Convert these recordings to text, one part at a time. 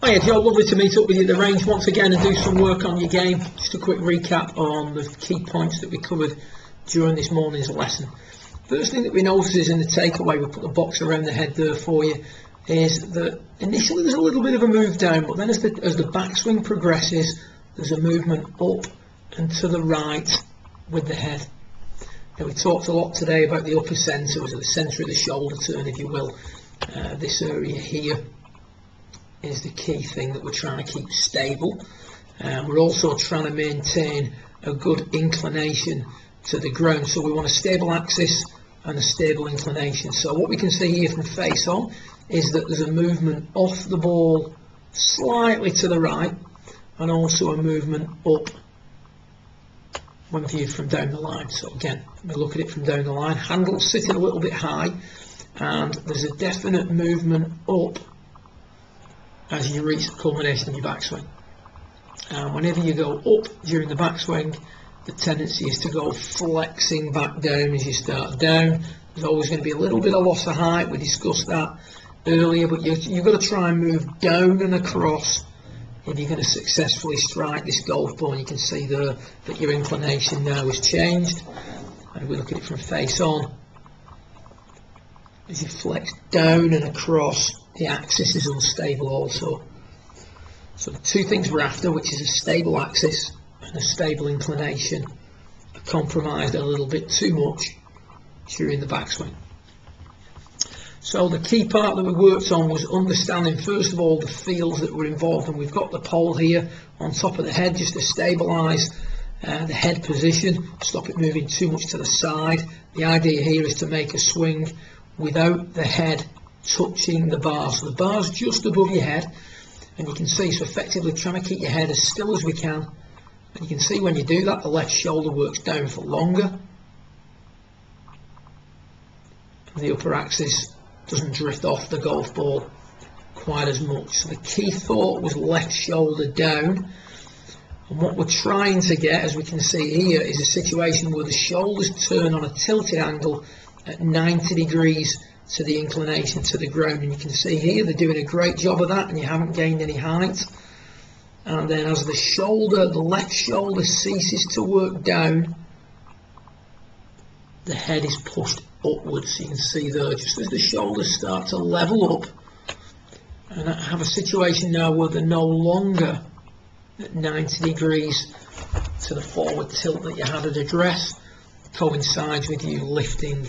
Hiya Joe, lovely to meet up with you at the range once again and do some work on your game. Just a quick recap on the key points that we covered during this morning's lesson. First thing that we notice is in the takeaway, we put the box around the head there for you, is that initially there's a little bit of a move down, but then as the backswing progresses, there's a movement up and to the right with the head. Now, we talked a lot today about the upper centre, or the centre of the shoulder turn, if you will. This area here is the key thing that we're trying to keep stable. We're also trying to maintain a good inclination to the ground, so we want a stable axis and a stable inclination. So what we can see here from face on is that there's a movement off the ball slightly to the right, and also a movement up when viewed from down the line. So again, we look at it from down the line, handle sitting a little bit high, and there's a definite movement up as you reach the culmination of your backswing. And whenever you go up during the backswing, the tendency is to go flexing back down as you start down. There's always going to be a little bit of loss of height, we discussed that earlier, but you've got to try and move down and across if you're going to successfully strike this golf ball. And you can see there that your inclination now has changed, and we look at it from face on. As you flex down and across, the axis is unstable also. So the two things we're after, which is a stable axis and a stable inclination, are compromised a little bit too much during the backswing. So the key part that we worked on was understanding, first of all, the fields that were involved, and we've got the pole here on top of the head just to stabilise the head position, stop it moving too much to the side. The idea here is to make a swing without the head touching the bar. So the bar's just above your head, and you can see, so effectively trying to keep your head as still as we can. And you can see when you do that, the left shoulder works down for longer, and the upper axis doesn't drift off the golf ball quite as much. So the key thought was left shoulder down, and what we're trying to get, as we can see here, is a situation where the shoulders turn on a tilted angle at 90 degrees to the inclination to the ground, and you can see here they're doing a great job of that, and you haven't gained any height. And then as the left shoulder ceases to work down, the head is pushed upwards. So you can see there, just as the shoulders start to level up and have a situation now where they're no longer at 90 degrees to the forward tilt that you had at address, coincides with you lifting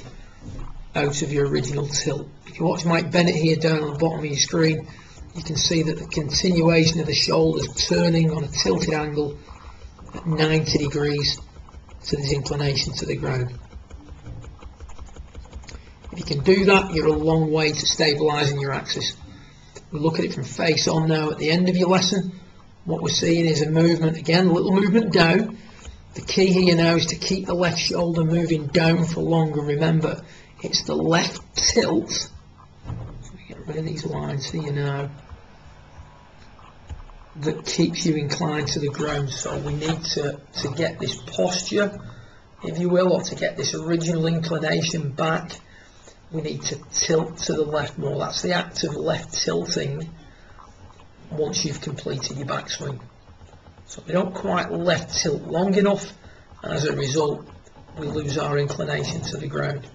out of your original tilt. If you watch Mike Bennett here down on the bottom of your screen, you can see that the continuation of the shoulders turning on a tilted angle at 90 degrees to this inclination to the ground. If you can do that, you're a long way to stabilising your axis. We'll look at it from face on now at the end of your lesson. What we're seeing is a movement, again, a little movement down. The key here now is to keep the left shoulder moving down for longer. Remember, it's the left tilt. Let me get rid of these lines here now. That keeps you inclined to the ground. So we need to get this posture, if you will, or to get this original inclination back, we need to tilt to the left more. That's the act of left tilting once you've completed your backswing. So we don't quite left tilt long enough, and as a result we lose our inclination to the ground.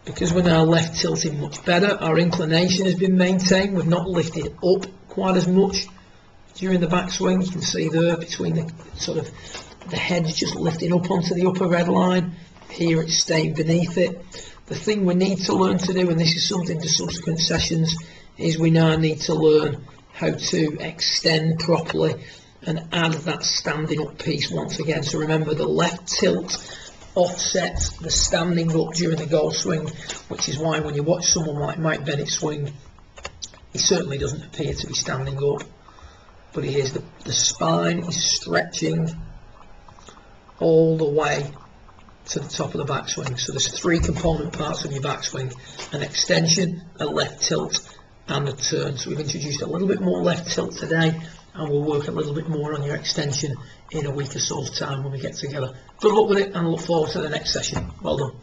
Because we're now left tilting much better, our inclination has been maintained. We've not lifted up quite as much during the backswing. You can see there between the head's just lifting up onto the upper red line. Here it's staying beneath it. The thing we need to learn to do, and this is something for subsequent sessions, is we now need to learn how to extend properly and add that standing up piece once again. So remember, the left tilt offsets the standing up during the golf swing, which is why when you watch someone like Mike Bennett swing, he certainly doesn't appear to be standing up, but he is. The spine is stretching all the way to the top of the backswing. So there's three component parts of your backswing: an extension, a left tilt, and a turn. So we've introduced a little bit more left tilt today, and we'll work a little bit more on your extension in a week or so's time when we get together. Good luck with it, and I look forward to the next session. Well done.